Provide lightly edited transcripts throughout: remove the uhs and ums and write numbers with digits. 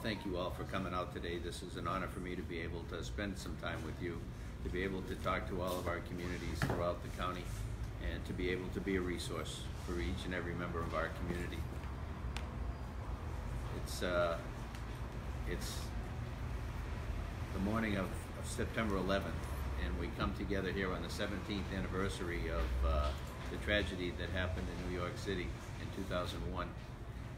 Thank you all for coming out today. This is an honor for me to be able to spend some time with you, to be able to talk to all of our communities throughout the county, and to be able to be a resource for each and every member of our community. It's the morning of September 11th, and we come together here on the 17th anniversary of the tragedy that happened in New York City in 2001.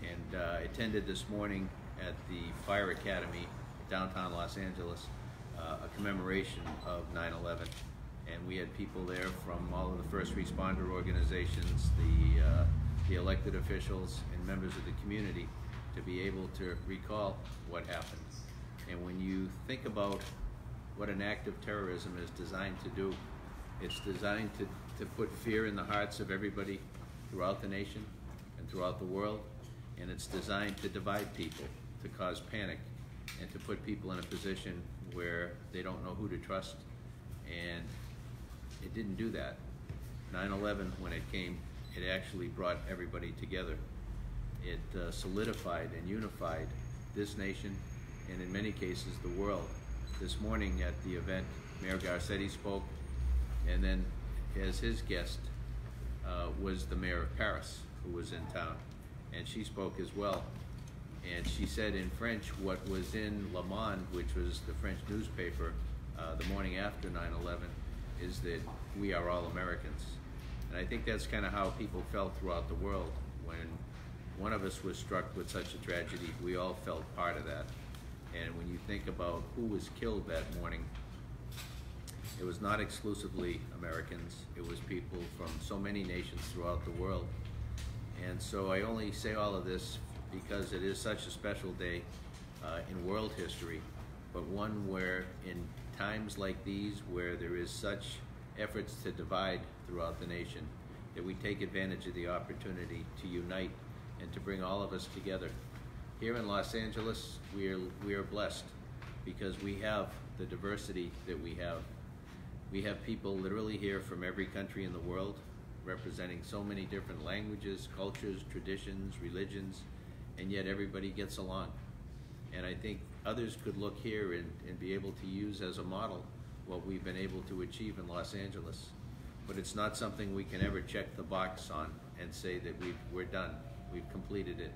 And attended this morning at the Fire Academy, downtown Los Angeles, a commemoration of 9/11. And we had people there from all of the first responder organizations, the elected officials, and members of the community to be able to recall what happened. And when you think about what an act of terrorism is designed to do, it's designed to put fear in the hearts of everybody throughout the nation and throughout the world. And it's designed to divide people, to cause panic, and to put people in a position where they don't know who to trust. And it didn't do that. 9/11, when it came, it actually brought everybody together. It solidified and unified this nation, and in many cases the world. This morning at the event, Mayor Garcetti spoke, and then as his guest was the mayor of Paris, who was in town. And she spoke as well. And she said in French what was in Le Monde, which was the French newspaper, the morning after 9/11, is that we are all Americans. And I think that's kind of how people felt throughout the world. When one of us was struck with such a tragedy, we all felt part of that. And when you think about who was killed that morning, it was not exclusively Americans. It was people from so many nations throughout the world. And so I only say all of this because it is such a special day in world history, but one where in times like these, where there is such efforts to divide throughout the nation, that we take advantage of the opportunity to unite and to bring all of us together. Here in Los Angeles, we are blessed because we have the diversity that we have. We have people literally here from every country in the world, representing so many different languages, cultures, traditions, religions, and yet everybody gets along. And I think others could look here and be able to use as a model what we've been able to achieve in Los Angeles. But it's not something we can ever check the box on and say that we're done, we've completed it.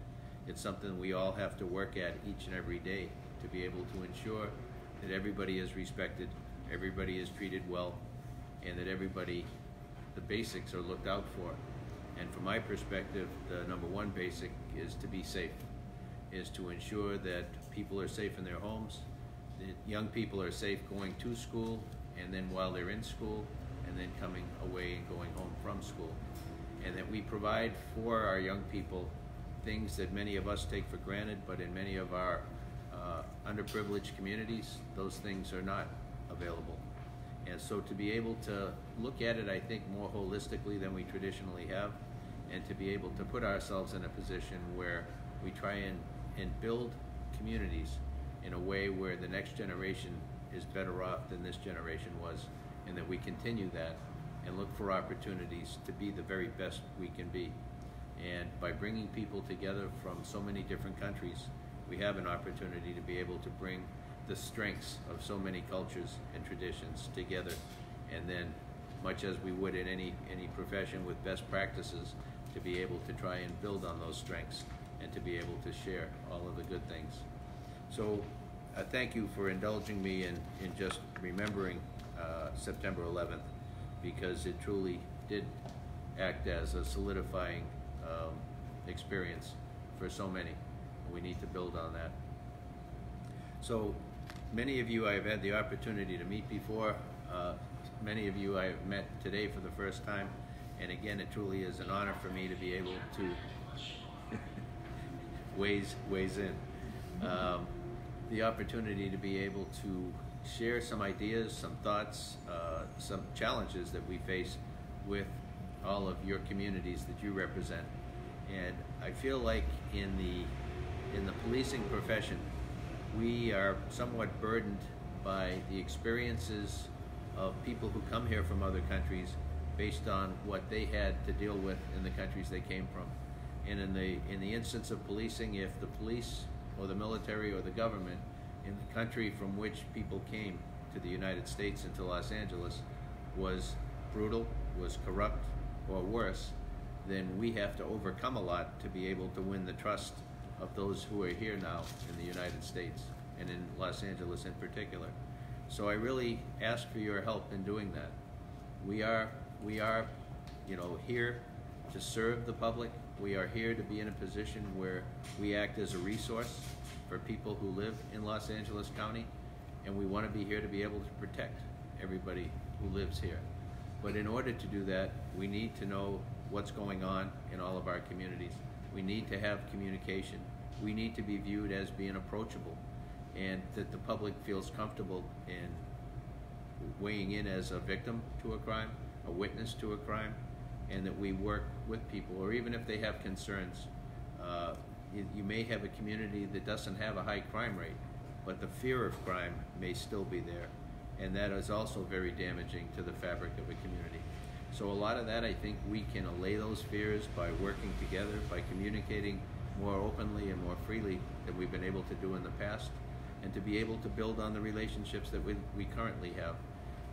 It's something we all have to work at each and every day to be able to ensure that everybody is respected, everybody is treated well, and that the basics are looked out for. And from my perspective, the number one basic is to be safe, is to ensure that people are safe in their homes, that young people are safe going to school, and then while they're in school, and then coming away and going home from school. And that we provide for our young people things that many of us take for granted, but in many of our underprivileged communities, those things are not available. And so to be able to look at it, I think, more holistically than we traditionally have, and to be able to put ourselves in a position where we try and build communities in a way where the next generation is better off than this generation was, and that we continue that and look for opportunities to be the very best we can be. And by bringing people together from so many different countries, we have an opportunity to be able to bring the strengths of so many cultures and traditions together, and then, much as we would in any profession with best practices, to be able to try and build on those strengths and to be able to share all of the good things. So thank you for indulging me in just remembering September 11th, because it truly did act as a solidifying experience for so many. We need to build on that. So many of you I have had the opportunity to meet before. Many of you I have met today for the first time. And again, it truly is an honor for me to be able to weighs in. The opportunity to be able to share some ideas, some thoughts, some challenges that we face with all of your communities that you represent. And I feel like in the policing profession, we are somewhat burdened by the experiences of people who come here from other countries based on what they had to deal with in the countries they came from. And in the instance of policing, if the police or the military or the government in the country from which people came to the United States and to Los Angeles was brutal, was corrupt, or worse, then we have to overcome a lot to be able to win the trust of those who are here now in the United States and in Los Angeles in particular. So I really ask for your help in doing that. We are, here to serve the public. We are here to be in a position where we act as a resource for people who live in Los Angeles County, and we want to be here to be able to protect everybody who lives here. But in order to do that, we need to know what's going on in all of our communities. We need to have communication. We need to be viewed as being approachable, and that the public feels comfortable in weighing in as a victim to a crime, a witness to a crime, and that we work with people, or even if they have concerns. You may have a community that doesn't have a high crime rate, but the fear of crime may still be there, and that is also very damaging to the fabric of a community. So a lot of that, I think we can allay those fears by working together, by communicating more openly and more freely than we've been able to do in the past, and to be able to build on the relationships that we currently have.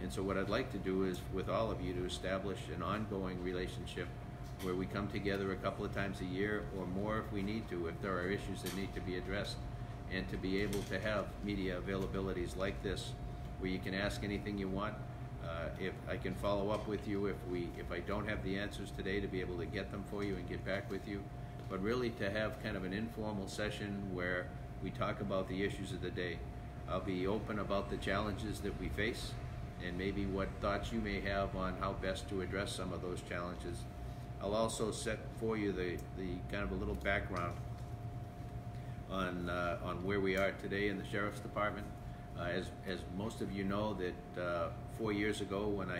And so what I'd like to do is, with all of you, to establish an ongoing relationship where we come together a couple of times a year or more if we need to, if there are issues that need to be addressed, and to be able to have media availabilities like this where you can ask anything you want. If I can follow up with you if I don't have the answers today, to be able to get them for you and get back with you, but really to have kind of an informal session where we talk about the issues of the day. I'll be open about the challenges that we face and maybe what thoughts you may have on how best to address some of those challenges. I'll also set for you the kind of a little background on where we are today in the Sheriff's Department. As most of you know, that 4 years ago when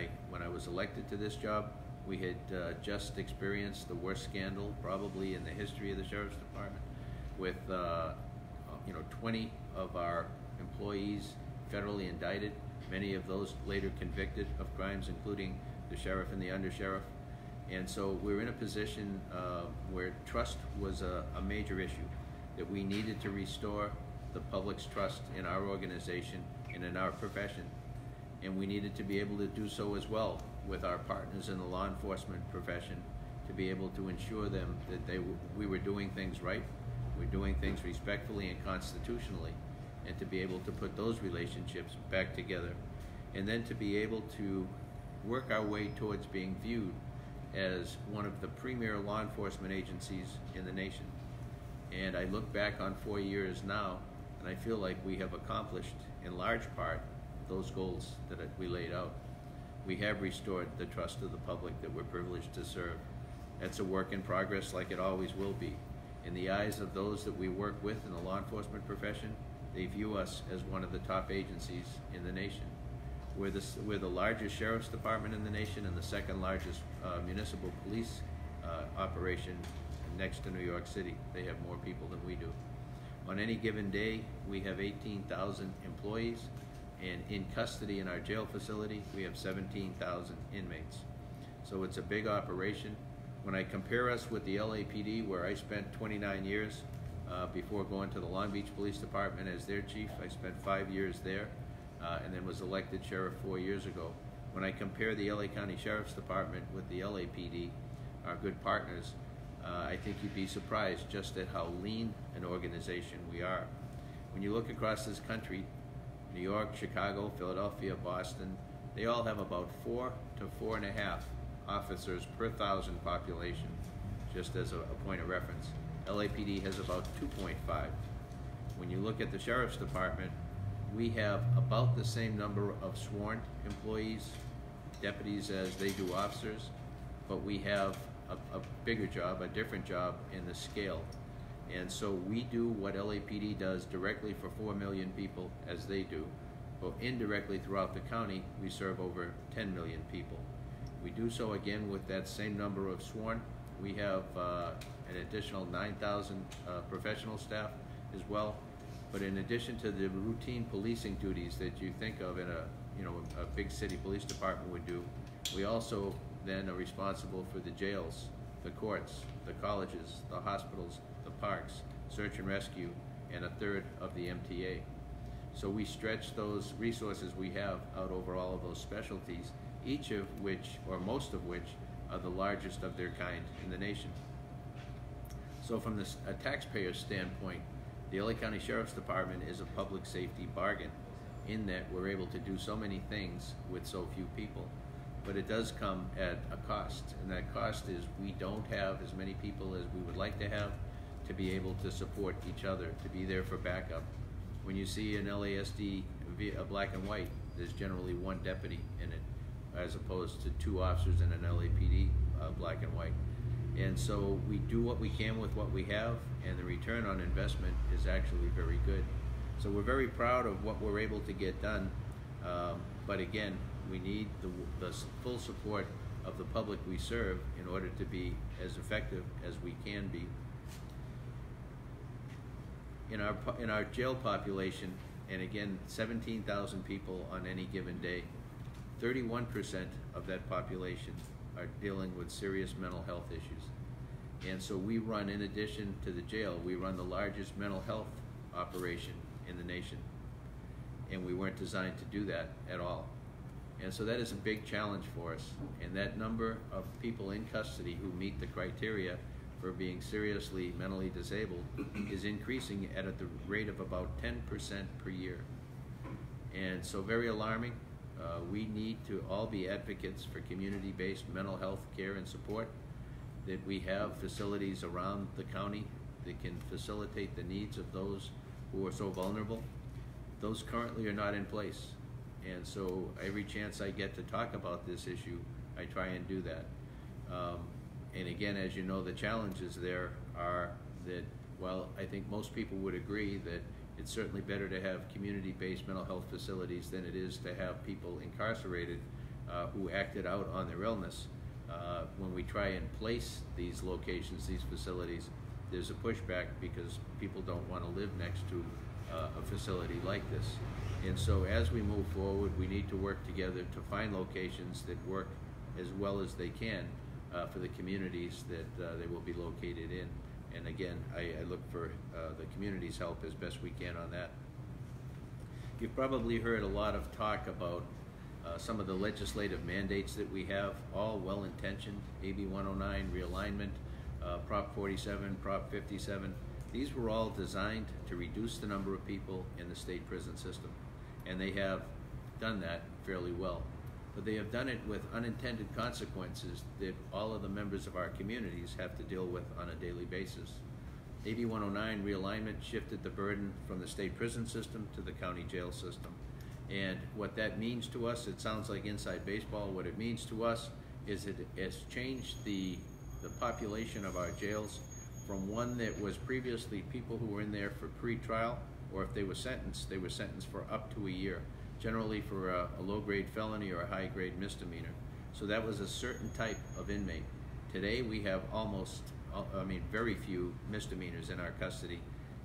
I was elected to this job, we had just experienced the worst scandal probably in the history of the Sheriff's Department, with 20 of our employees federally indicted, many of those later convicted of crimes, including the sheriff and the undersheriff. And so we're in a position where trust was a major issue, that we needed to restore the public's trust in our organization and in our profession. And we needed to be able to do so as well with our partners in the law enforcement profession, to be able to ensure them that we were doing things right, we're doing things respectfully and constitutionally, and to be able to put those relationships back together, and then to be able to work our way towards being viewed as one of the premier law enforcement agencies in the nation. And I look back on 4 years now, and I feel like we have accomplished, in large part, those goals that we laid out. We have restored the trust of the public that we're privileged to serve. That's a work in progress, like it always will be. In the eyes of those that we work with in the law enforcement profession, they view us as one of the top agencies in the nation. We're the largest sheriff's department in the nation and the second largest municipal police operation next to New York City. They have more people than we do. On any given day, we have 18,000 employees, and in custody in our jail facility, we have 17,000 inmates. So it's a big operation. When I compare us with the LAPD, where I spent 29 years before going to the Long Beach Police Department as their chief, I spent 5 years there, and then was elected sheriff 4 years ago. When I compare the LA County Sheriff's Department with the LAPD, our good partners, I think you'd be surprised just at how lean an organization we are. When you look across this country, New York, Chicago, Philadelphia, Boston, they all have about 4 to 4.5 officers per 1,000 population, just as a point of reference. LAPD has about 2.5. When you look at the Sheriff's Department, we have about the same number of sworn employees, deputies, as they do officers, but we have a bigger job, a different job in the scale. And so we do what LAPD does directly for 4 million people, as they do, but indirectly throughout the county, we serve over 10 million people. We do so again with that same number of sworn. We have an additional 9,000 professional staff as well. But in addition to the routine policing duties that you think of in a big city police department would do, we also then are responsible for the jails, the courts, the colleges, the hospitals, the parks, search and rescue, and a third of the MTA. So we stretch those resources we have out over all of those specialties, each of which, or most of which, are the largest of their kind in the nation. So from a taxpayer standpoint, the LA County Sheriff's Department is a public safety bargain in that we're able to do so many things with so few people. But it does come at a cost, and that cost is we don't have as many people as we would like to have to be able to support each other, to be there for backup. When you see an LASD black and white, there's generally one deputy in it, as opposed to two officers in an LAPD black and white. And so we do what we can with what we have, and the return on investment is actually very good. So we're very proud of what we're able to get done, but again, we need the full support of the public we serve in order to be as effective as we can be. In our jail population, and again, 17,000 people on any given day, 31% of that population are dealing with serious mental health issues. And so we run, in addition to the jail, we run the largest mental health operation in the nation. And we weren't designed to do that at all. And so that is a big challenge for us. And that number of people in custody who meet the criteria for being seriously mentally disabled is increasing at the rate of about 10% per year. And so very alarming. We need to all be advocates for community-based mental health care and support, that we have facilities around the county that can facilitate the needs of those who are so vulnerable. Those currently are not in place. And so every chance I get to talk about this issue, I try and do that. And again, as you know, the challenges there are that, while I think most people would agree that it's certainly better to have community-based mental health facilities than it is to have people incarcerated who acted out on their illness. When we try and place these locations, these facilities, there's a pushback because people don't want to live next to a facility like this. And so as we move forward, we need to work together to find locations that work as well as they can for the communities that they will be located in. And again, I look for the community's help as best we can on that. You've probably heard a lot of talk about some of the legislative mandates that we have, all well-intentioned. AB 109, realignment, Prop 47, Prop 57. These were all designed to reduce the number of people in the state prison system. And they have done that fairly well. But they have done it with unintended consequences that all of the members of our communities have to deal with on a daily basis. AB 109 realignment shifted the burden from the state prison system to the county jail system. And what that means to us, it sounds like inside baseball, what it means to us is it has changed the population of our jails from one that was previously people who were in there for pre-trial, or if they were sentenced for up to a year, generally for a low-grade felony or a high-grade misdemeanor. So that was a certain type of inmate. Today we have very few misdemeanors in our custody,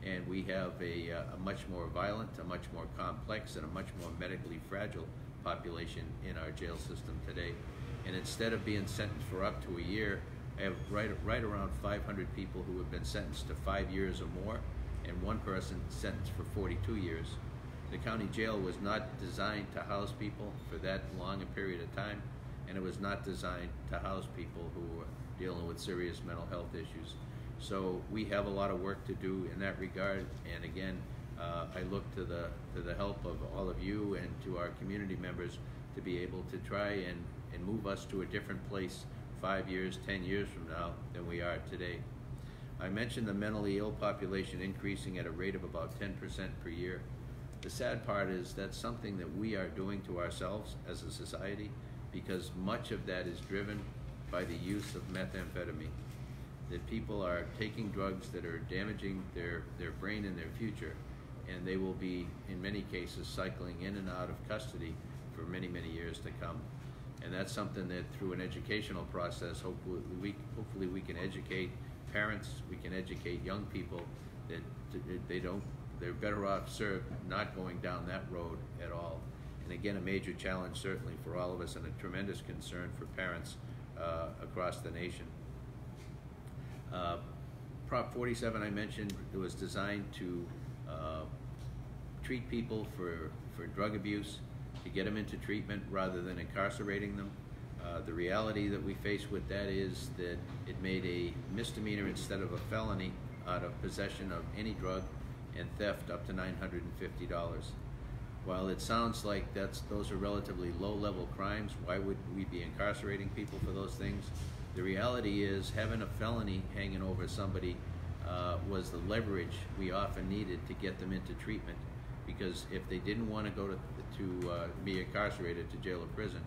and we have a much more violent, a much more complex, and a much more medically fragile population in our jail system today. And instead of being sentenced for up to a year, I have right around 500 people who have been sentenced to 5 years or more, and one person sentenced for 42 years. The county jail was not designed to house people for that long a period of time, and it was not designed to house people who were dealing with serious mental health issues. So we have a lot of work to do in that regard, and again, I look to the help of all of you and to our community members to be able to try and move us to a different place 5 years, 10 years from now than we are today. I mentioned the mentally ill population increasing at a rate of about 10% per year. The sad part is that's something that we are doing to ourselves as a society, because much of that is driven by the use of methamphetamine. That people are taking drugs that are damaging their brain and their future, and they will be, in many cases, cycling in and out of custody for many, many years to come. And that's something that through an educational process, hopefully we can educate parents, we can educate young people that they're better off served not going down that road at all. And again, a major challenge certainly for all of us, and a tremendous concern for parents across the nation. Prop 47 I mentioned, it was designed to treat people for drug abuse, to get them into treatment rather than incarcerating them. The reality that we face with that is that it made a misdemeanor instead of a felony out of possession of any drug and theft up to $950. While it sounds like those are relatively low-level crimes, why would we be incarcerating people for those things? The reality is having a felony hanging over somebody was the leverage we often needed to get them into treatment, because if they didn't want to go to be incarcerated to jail or prison,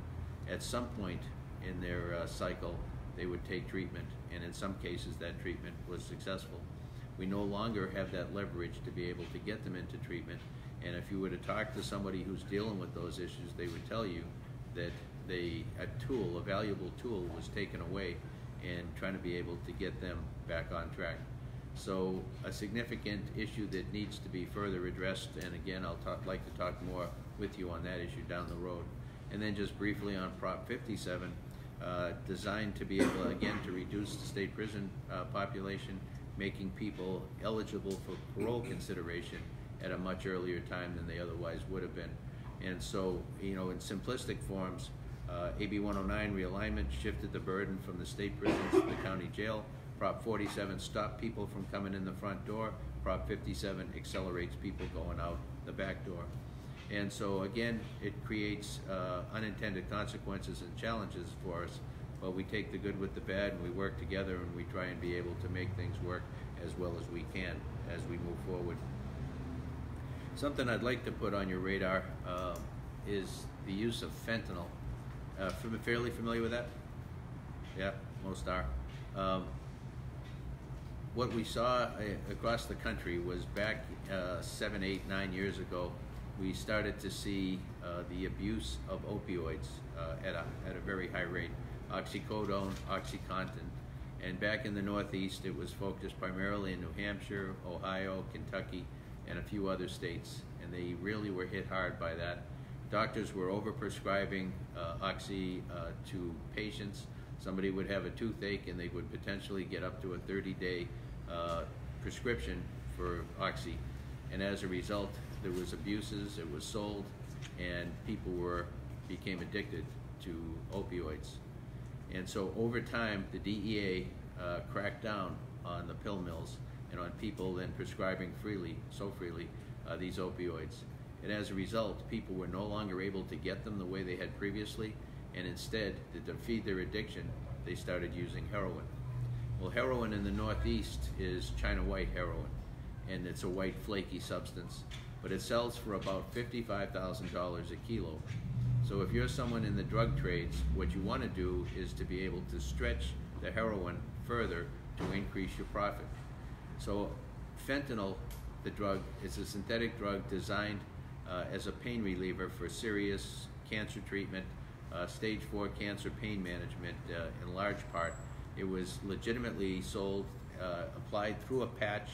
at some point in their cycle they would take treatment, and in some cases that treatment was successful. We no longer have that leverage to be able to get them into treatment, and if you were to talk to somebody who's dealing with those issues, they would tell you that a valuable tool was taken away in trying to be able to get them back on track. So a significant issue that needs to be further addressed, and again I'll like to talk more with you on that issue down the road. And then just briefly on Prop 57, designed to be able again to reduce the state prison population, making people eligible for parole consideration at a much earlier time than they otherwise would have been. And so, in simplistic forms, AB 109 realignment shifted the burden from the state prisons to the county jail. Prop 47 stopped people from coming in the front door. Prop 57 accelerates people going out the back door. And so again, it creates unintended consequences and challenges for us, but we take the good with the bad and we work together and we try and be able to make things work as well as we can as we move forward. Something I'd like to put on your radar is the use of fentanyl. Fairly familiar with that? Yeah, most are. What we saw across the country was back 7, 8, 9 years ago, we started to see the abuse of opioids at a very high rate. Oxycodone, OxyContin. And back in the Northeast, it was focused primarily in New Hampshire, Ohio, Kentucky, and a few other states. And they really were hit hard by that. Doctors were overprescribing Oxy to patients. Somebody would have a toothache and they would potentially get up to a 30-day prescription for Oxy. And as a result, there was abuses, it was sold, and people became addicted to opioids. And so over time, the DEA cracked down on the pill mills and on people then prescribing so freely, these opioids. And as a result, people were no longer able to get them the way they had previously, and instead, to feed their addiction, they started using heroin. Well, heroin in the Northeast is China white heroin, and it's a white flaky substance, but it sells for about $55,000 a kilo. So if you're someone in the drug trades, what you want to do is to be able to stretch the heroin further to increase your profit. So fentanyl, the drug, is a synthetic drug designed as a pain reliever for serious cancer treatment, stage 4 cancer pain management in large part. It was legitimately sold, applied through a patch,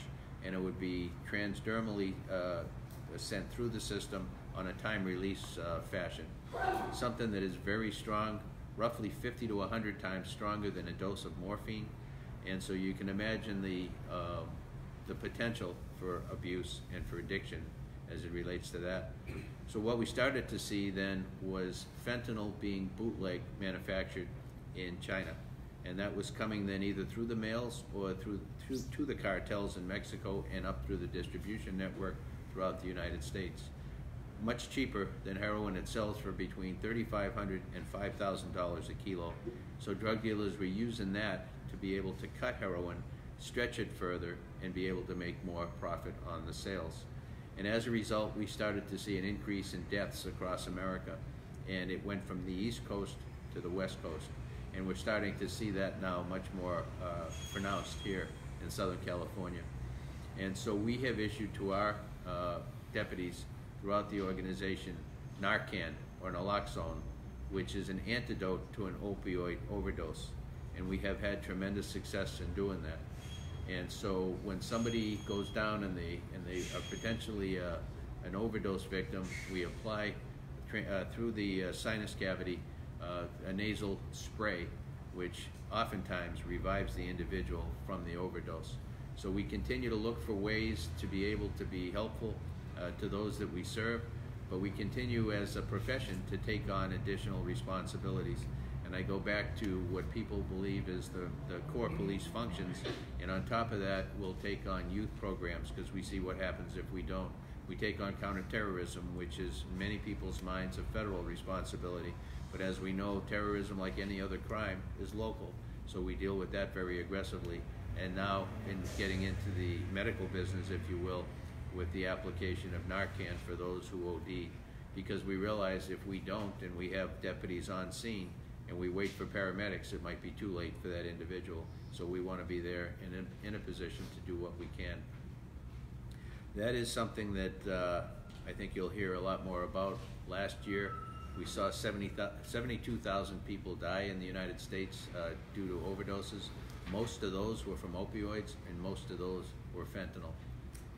and it would be transdermally sent through the system on a time release fashion. Something that is very strong, roughly 50 to 100 times stronger than a dose of morphine. And so you can imagine the potential for abuse and for addiction as it relates to that. So what we started to see then was fentanyl being bootleg manufactured in China. And that was coming then either through the mails or through to the cartels in Mexico and up through the distribution network throughout the United States. Much cheaper than heroin. It sells for between $3,500 and $5,000 a kilo. So drug dealers were using that to be able to cut heroin, stretch it further, and be able to make more profit on the sales. And as a result, we started to see an increase in deaths across America. And it went from the East Coast to the West Coast. And we're starting to see that now much more pronounced here in Southern California. And so we have issued to our deputies throughout the organization Narcan, or naloxone, which is an antidote to an opioid overdose. And we have had tremendous success in doing that. And so when somebody goes down and they are potentially an overdose victim, we apply through the sinus cavity a nasal spray, which oftentimes revives the individual from the overdose. So we continue to look for ways to be able to be helpful to those that we serve, but we continue as a profession to take on additional responsibilities. And I go back to what people believe is the core police functions, and on top of that, we'll take on youth programs, because we see what happens if we don't. We take on counterterrorism, which is in many people's minds a federal responsibility, but as we know, terrorism, like any other crime, is local. So we deal with that very aggressively. And now in getting into the medical business, if you will, with the application of Narcan for those who OD, because we realize if we don't and we have deputies on scene and we wait for paramedics, it might be too late for that individual. So we want to be there and in a position to do what we can. That is something that I think you'll hear a lot more about. Last year, we saw 72,000 people die in the United States due to overdoses. Most of those were from opioids, and most of those were fentanyl.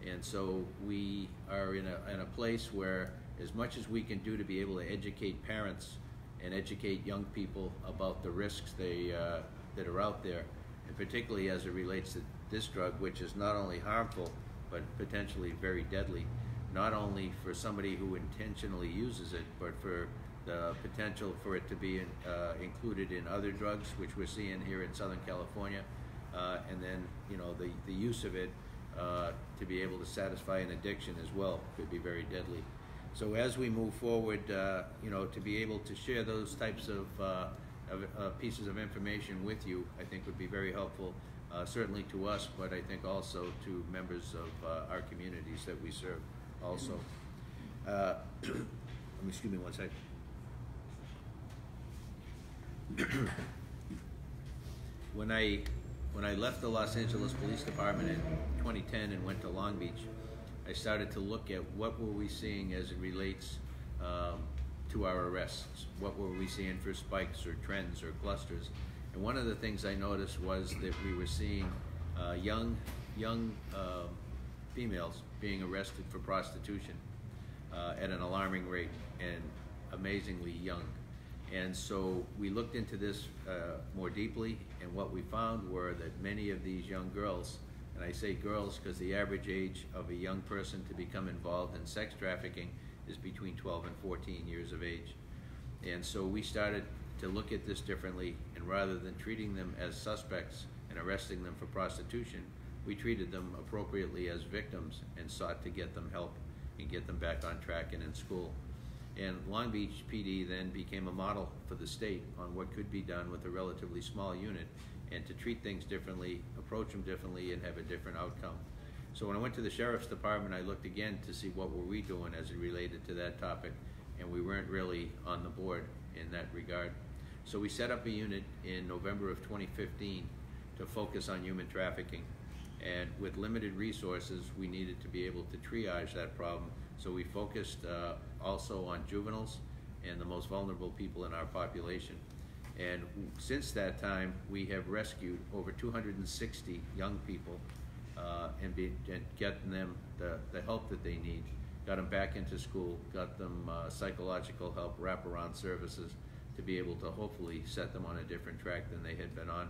And so we are in a place where, as much as we can do to be able to educate parents and educate young people about the risks that are out there, and particularly as it relates to this drug, which is not only harmful, but potentially very deadly, not only for somebody who intentionally uses it, but for the potential for it to be included in other drugs, which we're seeing here in Southern California, and then the use of it to be able to satisfy an addiction as well could be very deadly. So as we move forward, to be able to share those types of pieces of information with you, I think would be very helpful, certainly to us, but I think also to members of our communities that we serve also. Excuse me one second. When I left the Los Angeles Police Department in 2010 and went to Long Beach, I started to look at what were we seeing as it relates to our arrests. What were we seeing for spikes or trends or clusters? And one of the things I noticed was that we were seeing young females being arrested for prostitution at an alarming rate, and amazingly young. And so we looked into this more deeply, and what we found were that many of these young girls, and I say girls because the average age of a young person to become involved in sex trafficking is between 12 and 14 years of age. And so we started to look at this differently, and rather than treating them as suspects and arresting them for prostitution, we treated them appropriately as victims and sought to get them help and get them back on track and in school. And Long Beach PD then became a model for the state on what could be done with a relatively small unit, and to treat things differently, approach them differently, and have a different outcome. So when I went to the Sheriff's Department, I looked again to see what were we doing as it related to that topic, and we weren't really on the board in that regard. So we set up a unit in November of 2015 to focus on human trafficking. And with limited resources, we needed to be able to triage that problem. So we focused also on juveniles and the most vulnerable people in our population. And since that time, we have rescued over 260 young people and gotten them the help that they need, got them back into school, got them psychological help, wraparound services to be able to hopefully set them on a different track than they had been on.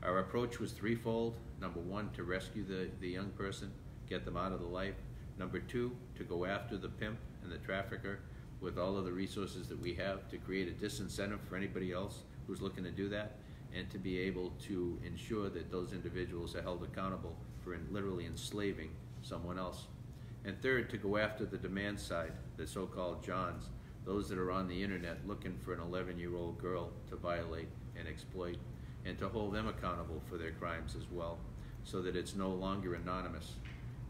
Our approach was threefold. Number one, to rescue the young person, get them out of the life. Number two, to go after the pimp and the trafficker with all of the resources that we have to create a disincentive for anybody else who's looking to do that, and to be able to ensure that those individuals are held accountable for literally enslaving someone else. And third, to go after the demand side, the so-called Johns, those that are on the internet looking for an 11-year-old girl to violate and exploit, and to hold them accountable for their crimes as well, so that it's no longer anonymous.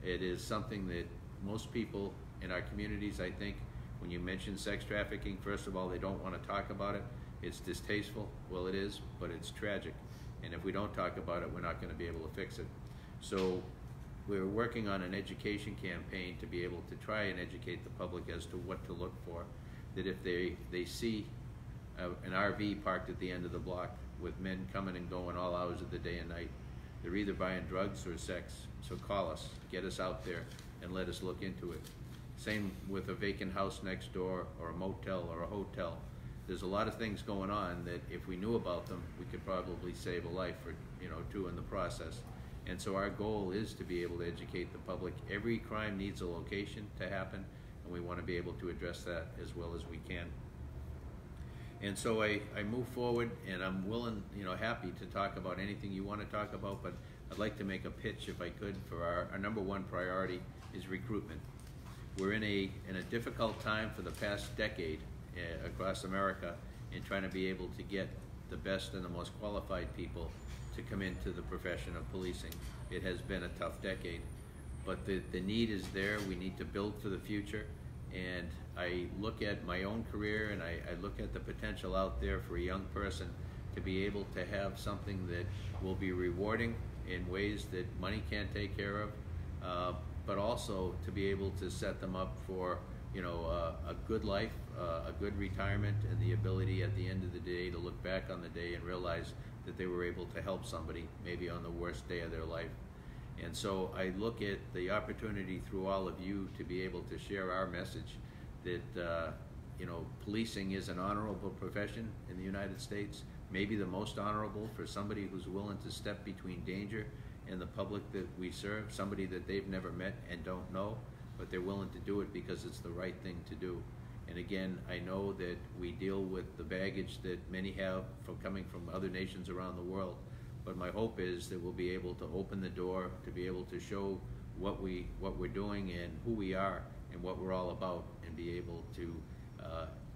It is something that most people in our communities, I think, when you mention sex trafficking, first of all, they don't want to talk about it. It's distasteful. Well, it is, but it's tragic. And if we don't talk about it, we're not going to be able to fix it. So we're working on an education campaign to be able to try and educate the public as to what to look for. That if they see an RV parked at the end of the block with men coming and going all hours of the day and night, they're either buying drugs or sex. So call us, get us out there, and let us look into it. Same with a vacant house next door, or a motel or a hotel. There's a lot of things going on that if we knew about them, we could probably save a life or two in the process. And so our goal is to be able to educate the public. Every crime needs a location to happen, and we want to be able to address that as well as we can. And so I move forward, and I'm willing, happy to talk about anything you want to talk about, but I'd like to make a pitch, if I could, for our number one priority is recruitment. We're in a difficult time for the past decade across America in trying to be able to get the best and the most qualified people to come into the profession of policing. It has been a tough decade, but the need is there. We need to build for the future, and I look at my own career and I look at the potential out there for a young person to be able to have something that will be rewarding in ways that money can't take care of, but also to be able to set them up for a good life, a good retirement, and the ability at the end of the day to look back on the day and realize that they were able to help somebody maybe on the worst day of their life. And so I look at the opportunity through all of you to be able to share our message that policing is an honorable profession in the United States, maybe the most honorable for somebody who's willing to step between danger and the public that we serve, somebody that they've never met and don't know, but they're willing to do it because it's the right thing to do. And again, I know that we deal with the baggage that many have from coming from other nations around the world, but my hope is that we'll be able to open the door to be able to show what we're doing and who we are and what we're all about, and be able to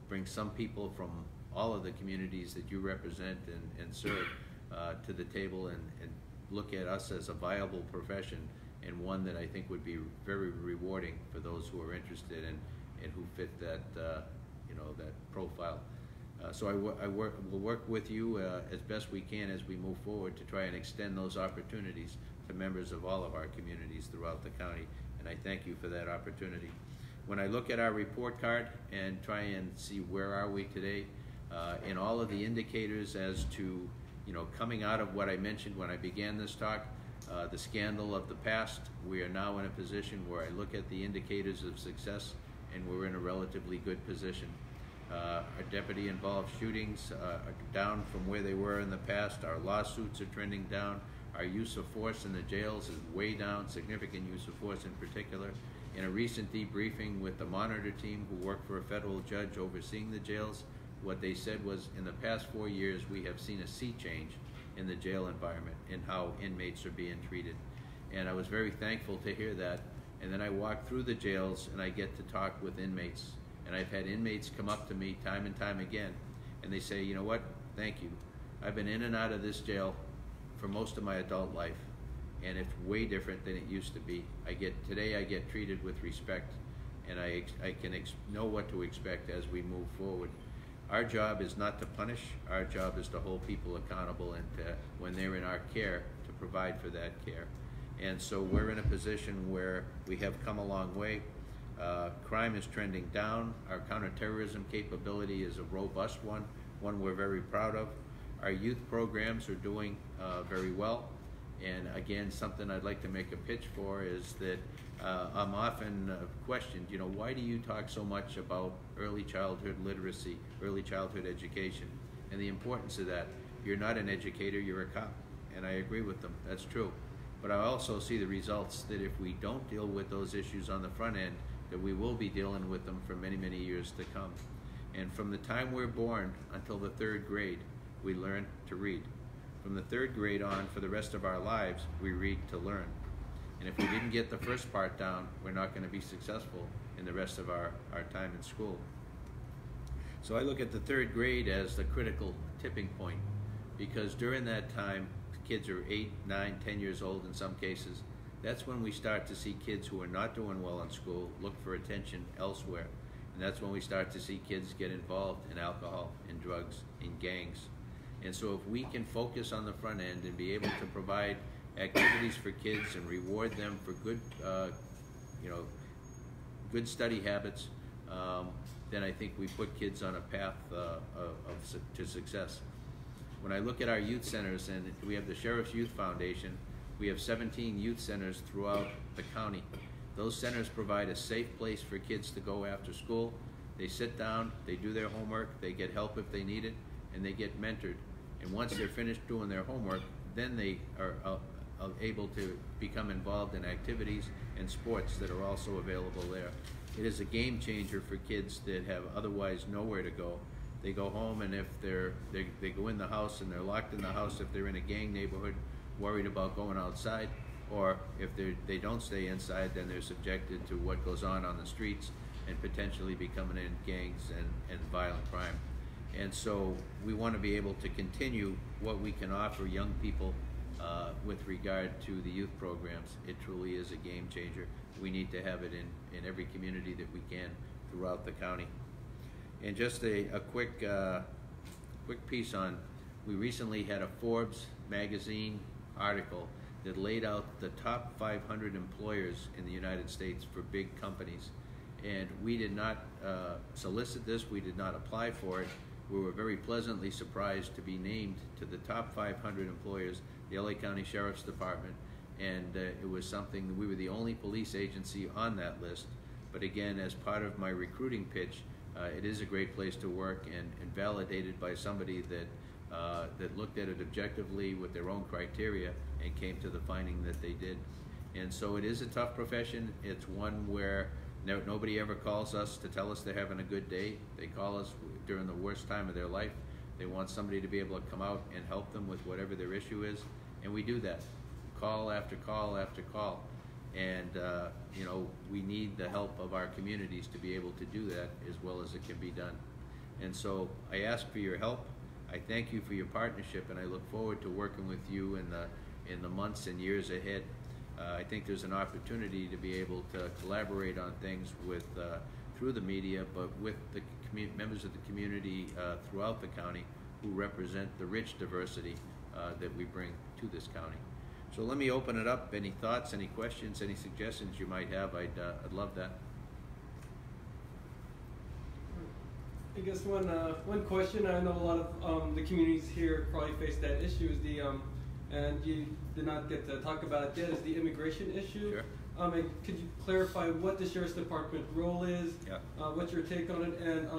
bring some people from all of the communities that you represent and serve to the table and look at us as a viable profession, and one that I think would be very rewarding for those who are interested and who fit that that profile. So we'll work with you as best we can as we move forward to try and extend those opportunities to members of all of our communities throughout the county, and I thank you for that opportunity. When I look at our report card and try and see where are we today, in all of the indicators as to coming out of what I mentioned when I began this talk, the scandal of the past, we are now in a position where I look at the indicators of success and we're in a relatively good position. Our deputy-involved shootings are down from where they were in the past. Our lawsuits are trending down. Our use of force in the jails is way down, significant use of force in particular. In a recent debriefing with the monitor team who worked for a federal judge overseeing the jails, what they said was, in the past 4 years, we have seen a sea change in the jail environment and how inmates are being treated. And I was very thankful to hear that. And then I walk through the jails and I get to talk with inmates. And I've had inmates come up to me time and time again, and they say, you know what, thank you. I've been in and out of this jail for most of my adult life, and it's way different than it used to be. Today I get treated with respect, and I can know what to expect as we move forward. Our job is not to punish. Our job is to hold people accountable and to, when they're in our care, to provide for that care. And so we're in a position where we have come a long way. Crime is trending down. Our counterterrorism capability is a robust one we're very proud of. Our youth programs are doing very well. And again, something I'd like to make a pitch for is that I'm often questioned, why do you talk so much about early childhood literacy, early childhood education, and the importance of that? You're not an educator, you're a cop. And I agree with them, that's true. But I also see the results that if we don't deal with those issues on the front end, that we will be dealing with them for many, many years to come. And from the time we're born until the 3rd grade, we learn to read. From the 3rd grade on, for the rest of our lives, we read to learn. And if we didn't get the first part down, we're not going to be successful in the rest of our time in school. So I look at the 3rd grade as the critical tipping point, because during that time, kids are 8, 9, 10 years old in some cases. That's when we start to see kids who are not doing well in school look for attention elsewhere. And that's when we start to see kids get involved in alcohol, in drugs, in gangs. And so if we can focus on the front end and be able to provide activities for kids and reward them for good, good study habits, then I think we put kids on a path to success. When I look at our youth centers, and we have the Sheriff's Youth Foundation, we have 17 youth centers throughout the county. Those centers provide a safe place for kids to go after school. They sit down, they do their homework, they get help if they need it, and they get mentored. And once they're finished doing their homework, then they are able to become involved in activities and sports that are also available there. It is a game changer for kids that have otherwise nowhere to go. They go home, and if they go in the house and they're locked in the house, if they're in a gang neighborhood, worried about going outside, or if they don't stay inside, then they're subjected to what goes on the streets and potentially becoming in gangs and violent crime. And so we want to be able to continue what we can offer young people with regard to the youth programs. It truly is a game changer. We need to have it in every community that we can throughout the county. And just a quick piece on, we recently had a Forbes magazine article that laid out the top 500 employers in the United States for big companies. And we did not solicit this, we did not apply for it. We were very pleasantly surprised to be named to the top 500 employers, the LA County Sheriff's Department, and it was something that we were the only police agency on that list. But again, as part of my recruiting pitch, it is a great place to work and validated by somebody that looked at it objectively with their own criteria and came to the finding that they did. And so it is a tough profession. It's one where nobody ever calls us to tell us they're having a good day. They call us during the worst time of their life. They want somebody to be able to come out and help them with whatever their issue is, and we do that, call after call after call. And you know, we need the help of our communities to be able to do that as well as it can be done. And so I ask for your help. I thank you for your partnership, and I look forward to working with you in the months and years ahead. I think there's an opportunity to be able to collaborate on things with through the media, but with the members of the community throughout the county who represent the rich diversity that we bring to this county. So let me open it up. Any thoughts, any questions, any suggestions you might have? I'd love that. I guess one question, I know a lot of the communities here probably face that issue, is the and you did not get to talk about it yet, is the immigration issue. Sure. And could you clarify what the Sheriff's Department role is, Yeah. What's your take on it, and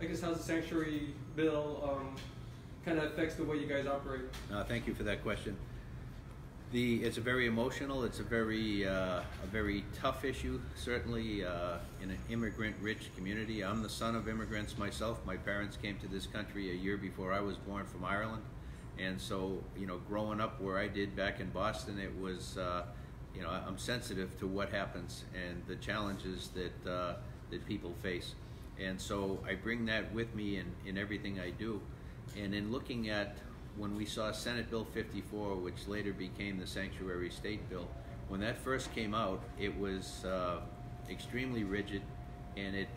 I guess how the sanctuary bill kind of affects the way you guys operate? Thank you for that question. It's a very emotional, it's a very tough issue, certainly in an immigrant-rich community. I'm the son of immigrants myself. My parents came to this country a year before I was born from Ireland. And so, you know, growing up where I did back in Boston, it was, you know, I'm sensitive to what happens and the challenges that people face. And so I bring that with me in everything I do. And in looking at when we saw Senate Bill 54, which later became the Sanctuary State Bill, when that first came out, it was extremely rigid, and it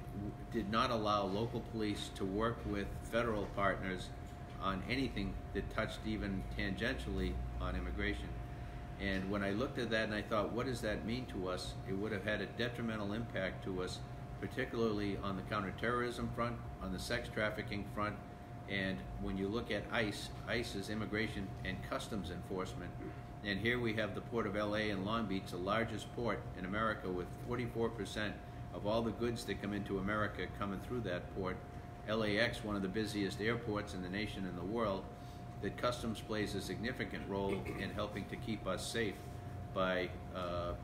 did not allow local police to work with federal partners on anything that touched even tangentially on immigration. And when I looked at that and I thought, what does that mean to us? It would have had a detrimental impact to us, particularly on the counterterrorism front, on the sex trafficking front. And when you look at ICE, ICE is Immigration and Customs Enforcement. And here we have the Port of LA and Long Beach, the largest port in America, with 44% of all the goods that come into America coming through that port. LAX, one of the busiest airports in the nation and the world, that Customs plays a significant role in helping to keep us safe by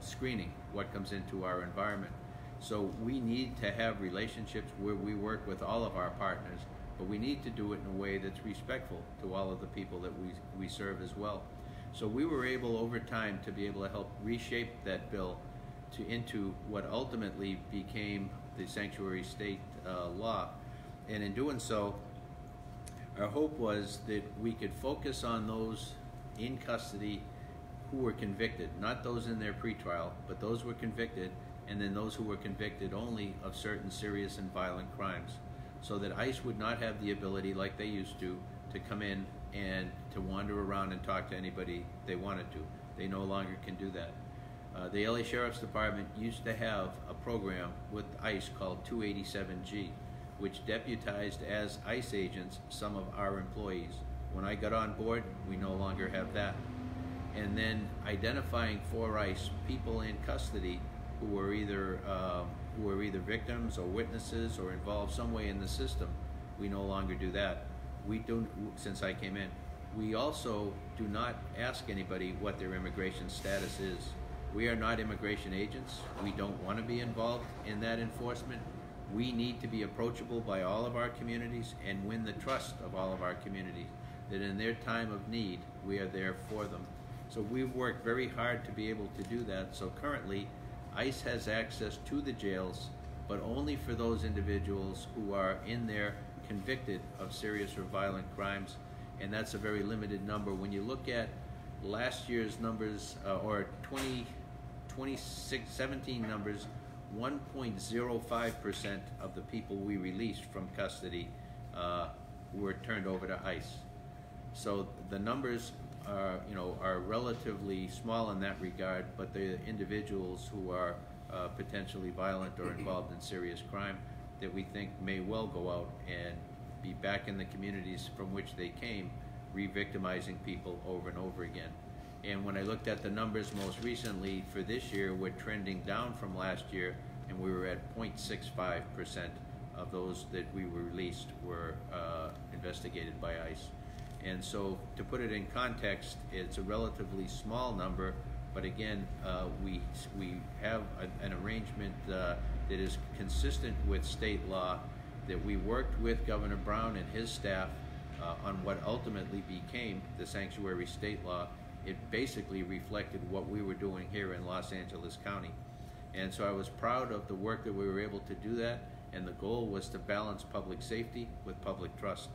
screening what comes into our environment. So we need to have relationships where we work with all of our partners, but we need to do it in a way that's respectful to all of the people that we serve as well. So we were able over time to be able to help reshape that bill into what ultimately became the Sanctuary State law. And in doing so, our hope was that we could focus on those in custody who were convicted, not those in their pretrial, but those who were convicted, and then those who were convicted only of certain serious and violent crimes, so that ICE would not have the ability, like they used to come in and to wander around and talk to anybody they wanted to. They no longer can do that. The LA Sheriff's Department used to have a program with ICE called 287G, which deputized as ICE agents some of our employees. When I got on board, we no longer have that. And then identifying for ICE people in custody who were either victims or witnesses or involved some way in the system, we no longer do that. We don't, since I came in. We also do not ask anybody what their immigration status is. We are not immigration agents. We don't want to be involved in that enforcement. We need to be approachable by all of our communities and win the trust of all of our communities, that in their time of need, we are there for them. So we've worked very hard to be able to do that. So currently, ICE has access to the jails, but only for those individuals who are in there convicted of serious or violent crimes, and that's a very limited number. When you look at last year's numbers, or 2017 numbers, 1.05% of the people we released from custody were turned over to ICE. So the numbers are, are relatively small in that regard, but the individuals who are potentially violent or involved in serious crime that we think may well go out and be back in the communities from which they came, re-victimizing people over and over again. And when I looked at the numbers most recently for this year, we're trending down from last year, and we were at 0.65% of those that we were released were investigated by ICE. And so, to put it in context, it's a relatively small number, but again, we have an arrangement that is consistent with state law, that we worked with Governor Brown and his staff on what ultimately became the sanctuary state law. It basically reflected what we were doing here in Los Angeles County. And so I was proud of the work that we were able to do that, and the goal was to balance public safety with public trust.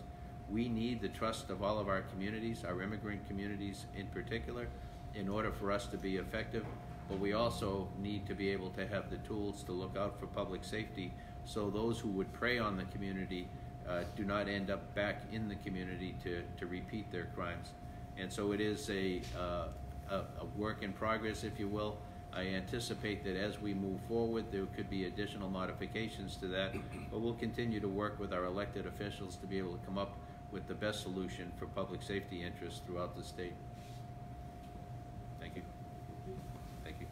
We need the trust of all of our communities, our immigrant communities in particular, in order for us to be effective, but we also need to be able to have the tools to look out for public safety, so those who would prey on the community do not end up back in the community to repeat their crimes. And so it is a work in progress, if you will. I anticipate that as we move forward, there could be additional modifications to that, but we'll continue to work with our elected officials to be able to come up with the best solution for public safety interests throughout the state. Thank you. Thank you.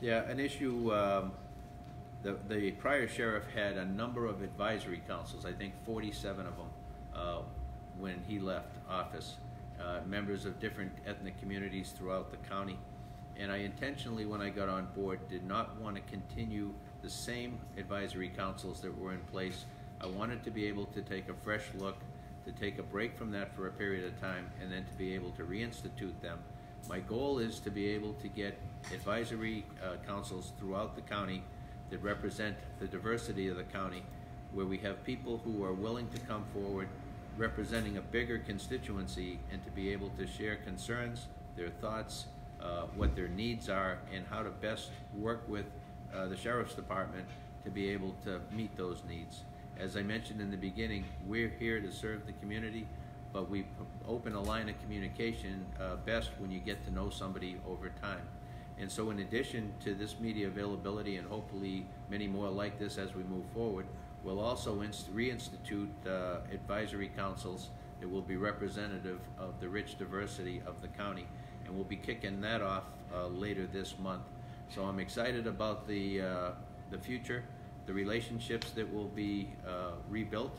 Yeah, an issue, the prior sheriff had a number of advisory councils, I think 47 of them, when he left office, members of different ethnic communities throughout the county. And I intentionally, when I got on board, did not want to continue the same advisory councils that were in place. I wanted to be able to take a fresh look, to take a break from that for a period of time, and then to be able to reinstitute them. My goal is to be able to get advisory councils throughout the county that represent the diversity of the county, where we have people who are willing to come forward representing a bigger constituency, and to be able to share concerns, their thoughts, what their needs are, and how to best work with the Sheriff's Department to be able to meet those needs. As I mentioned in the beginning, we're here to serve the community, but we open a line of communication best when you get to know somebody over time. And so in addition to this media availability, and hopefully many more like this as we move forward, we'll also reinstitute advisory councils that will be representative of the rich diversity of the county. And we'll be kicking that off later this month. So I'm excited about the future, the relationships that will be rebuilt,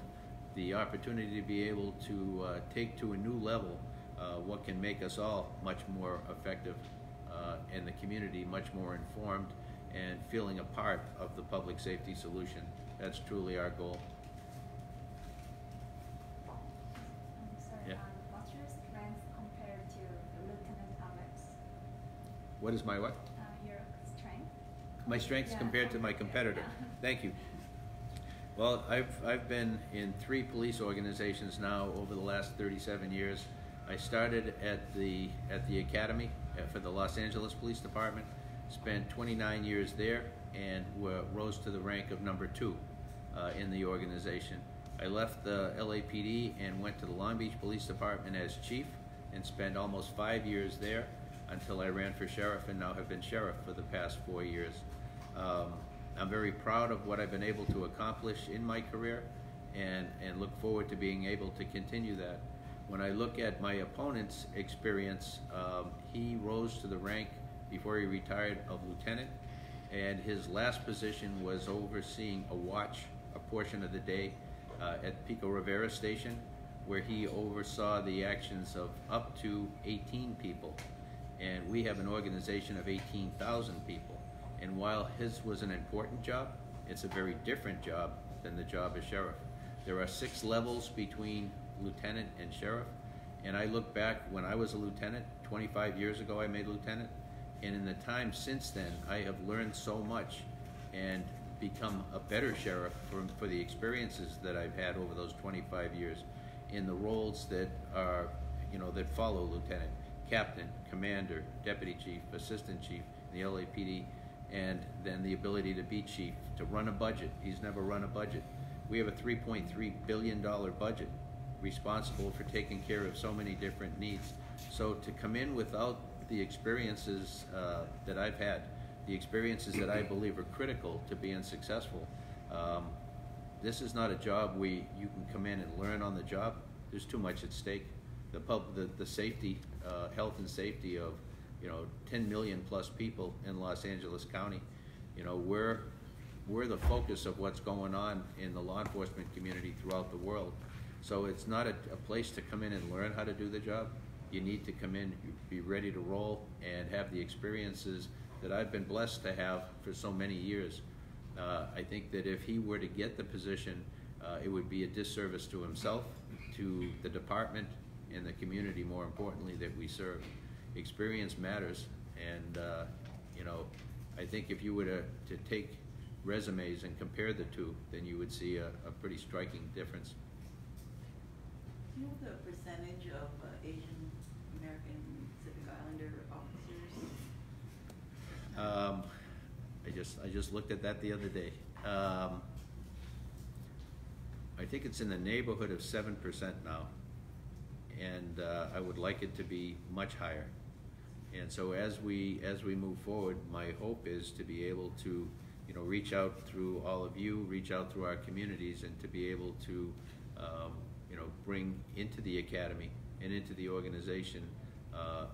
the opportunity to be able to take to a new level what can make us all much more effective and the community much more informed and feeling a part of the public safety solution. That's truly our goal. Sorry, Yeah. what's your strength compared to the Lieutenant Alex? What is my what? Your strength? My strengths Yeah, compared to my competitor. yeah. Thank you. Well, I've been in 3 police organizations now over the last 37 years. I started at the academy for the Los Angeles Police Department, spent 29 years there, and rose to the rank of number 2 in the organization. I left the LAPD and went to the Long Beach Police Department as chief, and spent almost 5 years there until I ran for sheriff, and now have been sheriff for the past 4 years. I'm very proud of what I've been able to accomplish in my career, and look forward to being able to continue that. When I look at my opponent's experience, he rose to the rank before he retired of lieutenant, and his last position was overseeing a portion of the day at Pico Rivera Station, where he oversaw the actions of up to 18 people. And we have an organization of 18,000 people. And while his was an important job, it's a very different job than the job as sheriff. There are 6 levels between lieutenant and sheriff. And I look back when I was a lieutenant, 25 years ago I made lieutenant. And in the time since then, I have learned so much and become a better sheriff for the experiences that I've had over those 25 years in the roles that are, that follow lieutenant, captain, commander, deputy chief, assistant chief in the LAPD, and then the ability to be chief, to run a budget. He's never run a budget. We have a $3.3 billion budget responsible for taking care of so many different needs. So to come in without the experiences that I've had, the experiences that I believe are critical to being successful, this is not a job where you can come in and learn on the job. There's too much at stake. The safety, health and safety of 10 million plus people in Los Angeles County. We're the focus of what's going on in the law enforcement community throughout the world. So it's not a place to come in and learn how to do the job. You need to come in, be ready to roll, and have the experiences that I've been blessed to have for so many years. I think that if he were to get the position, it would be a disservice to himself, to the department, and the community, more importantly, that we serve. Experience matters, and I think if you were to take resumes and compare the two, then you would see a pretty striking difference. Do you know the percentage of Asian American Pacific Islander officers? I just looked at that the other day. I think it's in the neighborhood of 7% now, and I would like it to be much higher. And so as we move forward, my hope is to be able to reach out through all of you, reach out through our communities, and to be able to bring into the academy and into the organization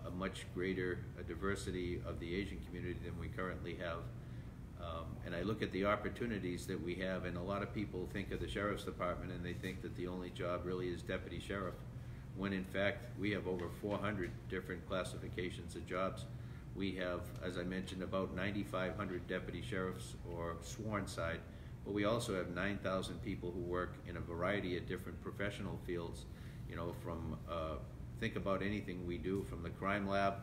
a much greater diversity of the Asian community than we currently have. And I look at the opportunities that we have, and a lot of people think of the Sheriff's Department and they think that the only job really is deputy sheriff, when in fact we have over 400 different classifications of jobs. We have, as I mentioned, about 9,500 deputy sheriffs or sworn side, but we also have 9,000 people who work in a variety of different professional fields, from think about anything we do, from the crime lab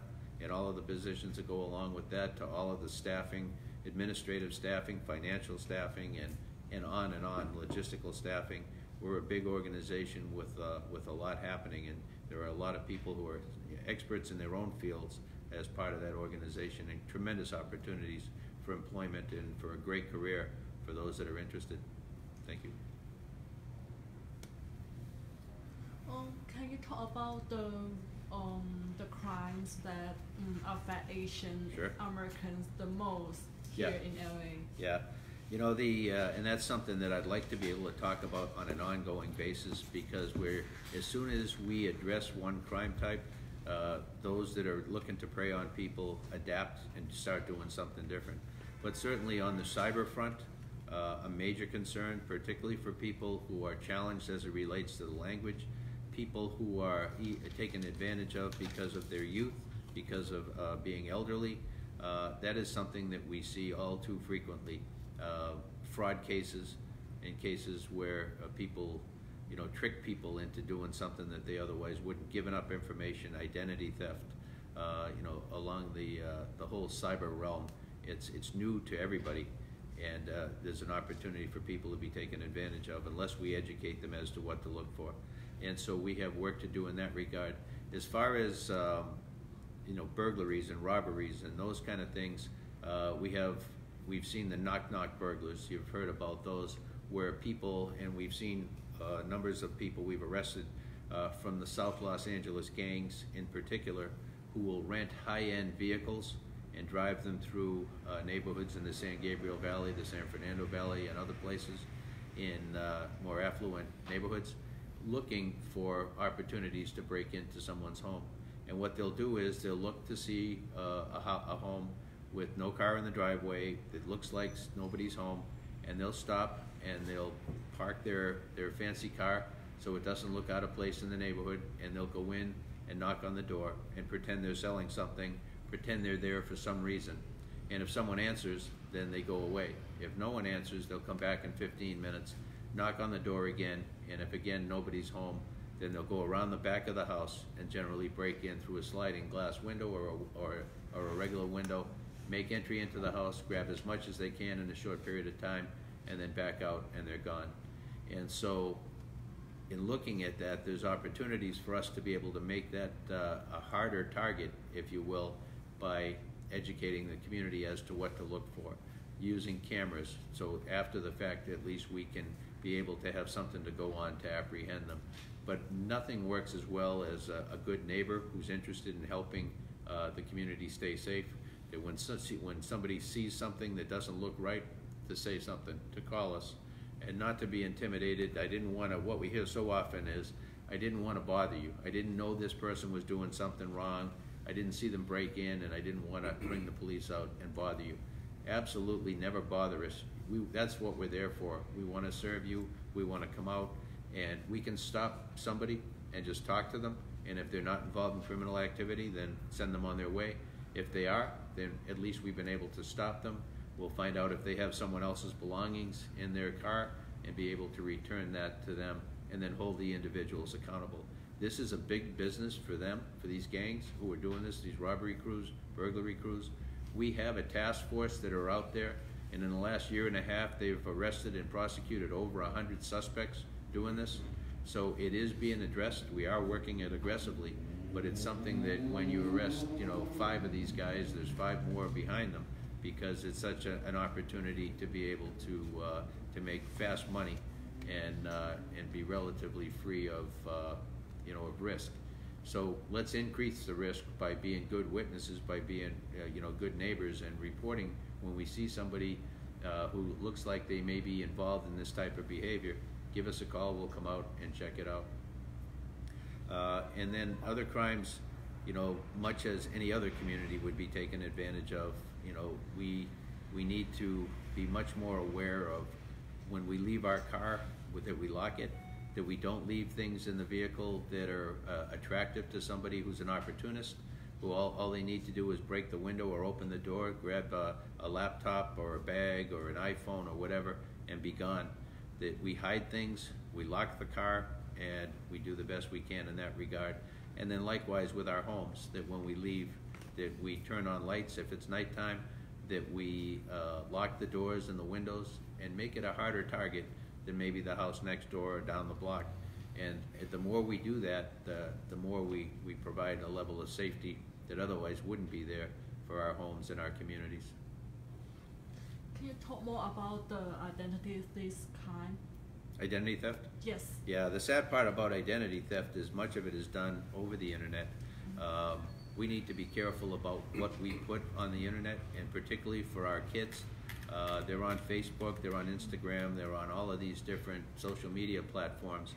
and all of the positions that go along with that, to all of the staffing, administrative staffing, financial staffing, and on, logistical staffing. We're a big organization with a lot happening, and there are a lot of people who are experts in their own fields as part of that organization, and tremendous opportunities for employment and for a great career for those that are interested. Thank you. Can you talk about the crimes that affect Asian Americans the most here in LA? Yeah. And that's something that I'd like to be able to talk about on an ongoing basis, because as soon as we address one crime type, those that are looking to prey on people adapt and start doing something different. But certainly on the cyber front, a major concern, particularly for people who are challenged as it relates to the language, people who are taken advantage of because of their youth, because of being elderly. That is something that we see all too frequently. Fraud cases, and cases where people trick people into doing something that they otherwise wouldn't, giving up information, identity theft, along the whole cyber realm. It's new to everybody, and there's an opportunity for people to be taken advantage of unless we educate them as to what to look for. And so we have work to do in that regard. As far as burglaries and robberies and those kind of things, we've seen the knock-knock burglars. You've heard about those, where people, and we've seen numbers of people we've arrested from the South Los Angeles gangs in particular, who will rent high-end vehicles and drive them through neighborhoods in the San Gabriel Valley, the San Fernando Valley, and other places in more affluent neighborhoods, looking for opportunities to break into someone's home. And what they'll do is they'll look to see a home with no car in the driveway that looks like nobody's home, and they'll stop and they'll park their fancy car so it doesn't look out of place in the neighborhood, and they'll go in and knock on the door and pretend they're selling something, pretend they're there for some reason. And if someone answers, then they go away. If no one answers, they'll come back in 15 minutes, knock on the door again, and if again nobody's home, then they'll go around the back of the house and generally break in through a sliding glass window or a regular window, make entry into the house, grab as much as they can in a short period of time, and then back out, and they're gone. And so in looking at that, there's opportunities for us to be able to make that a harder target, if you will, by educating the community as to what to look for, using cameras, so after the fact at least we can be able to have something to go on to apprehend them. But nothing works as well as a good neighbor who's interested in helping the community stay safe, that when somebody sees something that doesn't look right, to say something, to call us, and not to be intimidated. I didn't want to, what we hear so often is, I didn't want to bother you. I didn't know this person was doing something wrong. I didn't see them break in, and I didn't want to bring the police out and bother you. Absolutely never bother us. That's what we're there for. We want to serve you. We want to come out, and we can stop somebody and just talk to them, and if they're not involved in criminal activity, then send them on their way. If they are, then at least we've been able to stop them. We'll find out if they have someone else's belongings in their car and be able to return that to them, and then hold the individuals accountable. This is a big business for them, for these gangs who are doing this, these robbery crews, burglary crews. We have a task force that are out there, and in the last year and a half, they've arrested and prosecuted over 100 suspects doing this. So it is being addressed. We are working it aggressively, but it's something that when you arrest, 5 of these guys, there's 5 more behind them, because it's such an opportunity to be able to make fast money and be relatively free of risk. So let's increase the risk by being good witnesses, by being good neighbors, and reporting when we see somebody who looks like they may be involved in this type of behavior. Give us a call. We'll come out and check it out. And then other crimes, much as any other community would be taken advantage of. We need to be much more aware of when we leave our car, that we lock it, that we don't leave things in the vehicle that are attractive to somebody who's an opportunist, who all they need to do is break the window or open the door, grab a laptop or a bag or an iPhone or whatever, and be gone. That we hide things, we lock the car, and we do the best we can in that regard. And then likewise with our homes, that when we leave, that we turn on lights if it's nighttime, that we lock the doors and the windows, and make it a harder target than maybe the house next door or down the block. And the more we do that, the more we provide a level of safety that otherwise wouldn't be there for our homes and our communities. Can you talk more about the identity theft crime? Identity theft? Yes. Yeah, the sad part about identity theft is much of it is done over the internet. We need to be careful about what we put on the internet, and particularly for our kids. They're on Facebook, they're on Instagram, they're on all of these different social media platforms,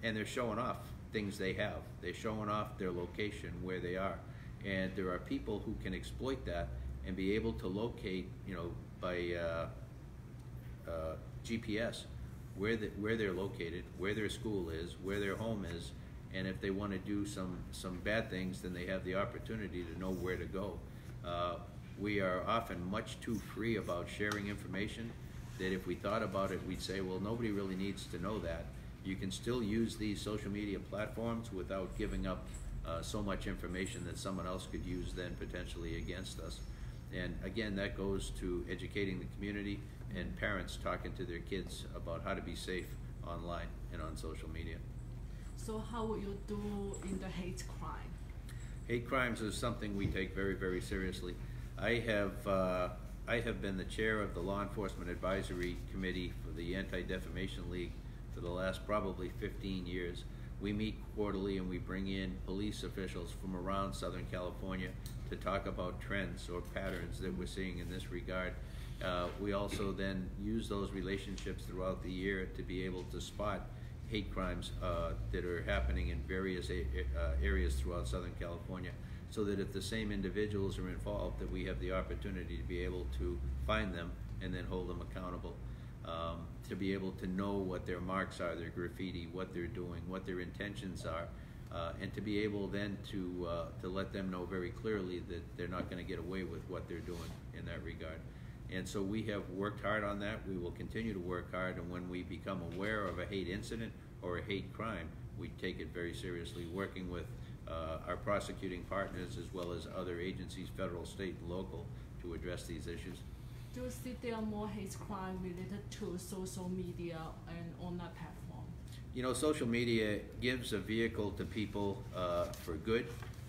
and they're showing off things they have. They're showing off their location, where they are. And there are people who can exploit that and be able to locate, by GPS, where they're located, where their school is, where their home is, and if they want to do some bad things, then they have the opportunity to know where to go. We are often much too free about sharing information, that if we thought about it, we'd say, well, nobody really needs to know that. You can still use these social media platforms without giving up so much information that someone else could use then potentially against us. And again, that goes to educating the community and parents talking to their kids about how to be safe online and on social media. So how would you do in the hate crime? Hate crimes is something we take very, very seriously. I have been the chair of the Law Enforcement Advisory Committee for the Anti-Defamation League for the last probably 15 years. We meet quarterly, and we bring in police officials from around Southern California to talk about trends or patterns that we're seeing in this regard. We also then use those relationships throughout the year to be able to spot hate crimes that are happening in various areas throughout Southern California, so that if the same individuals are involved, that we have the opportunity to be able to find them and then hold them accountable. to be able to know what their marks are, their graffiti, what they're doing, what their intentions are, and to be able then to let them know very clearly that they're not going to get away with what they're doing in that regard. And so we have worked hard on that. We will continue to work hard, and when we become aware of a hate incident or a hate crime, we take it very seriously, working with our prosecuting partners as well as other agencies, federal, state, and local, to address these issues. Do you see there are more hate crime related to social media and online platform? You know, social media gives a vehicle to people for good,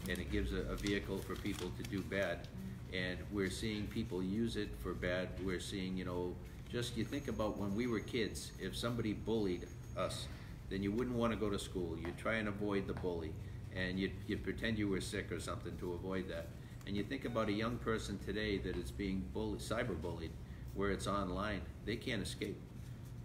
and it gives a vehicle for people to do bad. And we're seeing people use it for bad. We're seeing, you know, just you think about when we were kids, if somebody bullied us, then you wouldn't want to go to school. You'd try and avoid the bully, and you'd pretend you were sick or something to avoid that. And you think about a young person today that is being bullied, cyber-bullied, where it's online, they can't escape.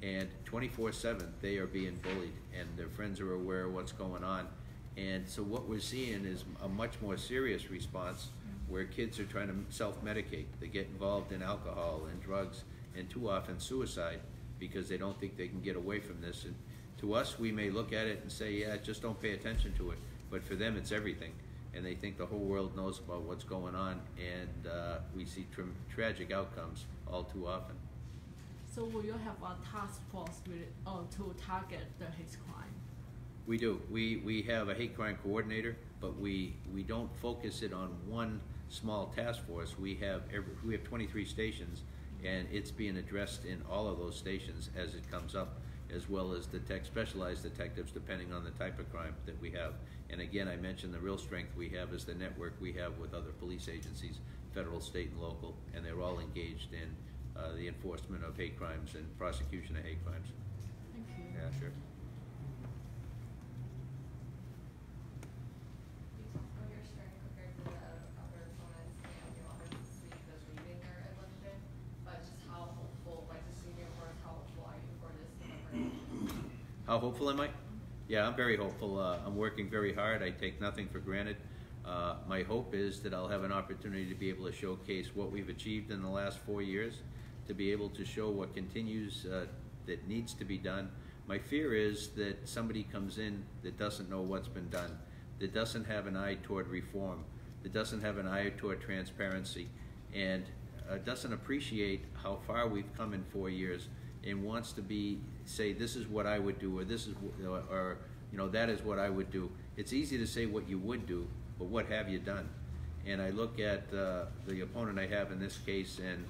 And 24/7, they are being bullied, and their friends are aware of what's going on. And so what we're seeing is a much more serious response, where kids are trying to self-medicate. They get involved in alcohol and drugs, and too often suicide, because they don't think they can get away from this. And to us, we may look at it and say, yeah, just don't pay attention to it. But for them, it's everything. And they think the whole world knows about what's going on, and we see tragic outcomes all too often. So will you have a task force to target the hate crime? We do. We have a hate crime coordinator, but we don't focus it on one small task force. We have 23 stations, and it's being addressed in all of those stations as it comes up, as well as specialized detectives depending on the type of crime that we have. And again, I mentioned the real strength we have is the network we have with other police agencies, federal, state, and local, and they're all engaged in the enforcement of hate crimes and prosecution of hate crimes. Thank you. Yeah, sure. How hopeful am I? Yeah, I'm very hopeful. I'm working very hard. I take nothing for granted. My hope is that I'll have an opportunity to be able to showcase what we've achieved in the last 4 years, to be able to show what continues that needs to be done. My fear is that somebody comes in that doesn't know what's been done, that doesn't have an eye toward reform, that doesn't have an eye toward transparency, and doesn't appreciate how far we've come in 4 years, and wants to say this is what I would do, or this is, or you know, that is what I would do. It's easy to say what you would do, but what have you done? And I look at the opponent I have in this case, and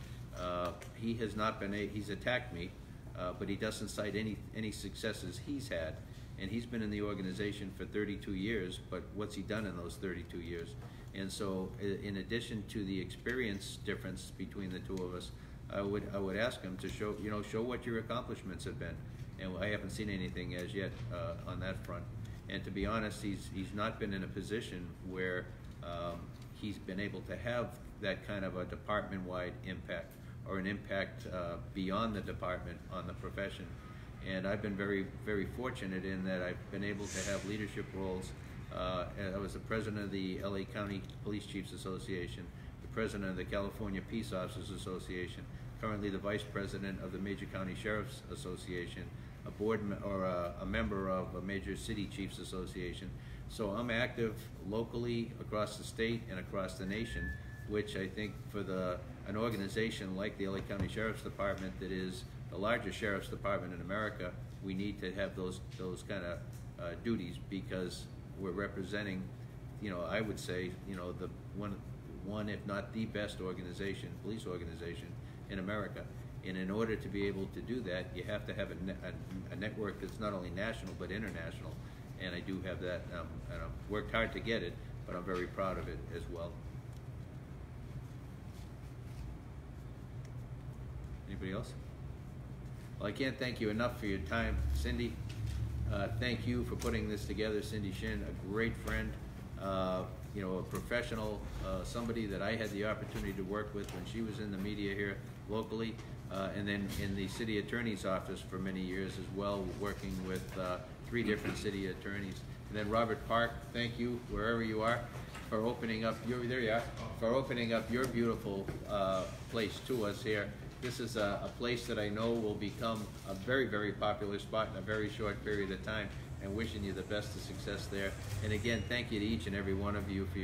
he has not been he's attacked me, but he doesn't cite any successes he's had, and he's been in the organization for 32 years. But what's he done in those 32 years? And so, in addition to the experience difference between the two of us, I would ask him to show what your accomplishments have been, and I haven't seen anything as yet on that front. And to be honest, he's not been in a position where he's been able to have that kind of a department-wide impact, or an impact beyond the department on the profession. And I've been very, very fortunate in that I've been able to have leadership roles. I was the president of the LA County Police Chiefs Association, the president of the California Peace Officers Association, currently the vice president of the Major County Sheriffs Association, a member of a Major City Chiefs Association. So I'm active locally across the state and across the nation, which I think for an organization like the LA County Sheriff's Department, that is the largest sheriff's department in America, we need to have those kind of duties, because we're representing, I would say, the one if not the best police organization in America. And in order to be able to do that, you have to have a network that's not only national but international. And I do have that, and I've worked hard to get it, but I'm very proud of it as well. Anybody else? Well, I can't thank you enough for your time, Cindy. Thank you for putting this together, Cindy Shin, a great friend, a professional, somebody that I had the opportunity to work with when she was in the media here locally, and then in the city attorney's office for many years as well, working with 3 different city attorneys. And then Robert Park, thank you, wherever you are, for opening up your beautiful place to us here. This is a place that I know will become a very, very popular spot in a very short period of time, and wishing you the best of success there. And again, thank you to each and every one of you for your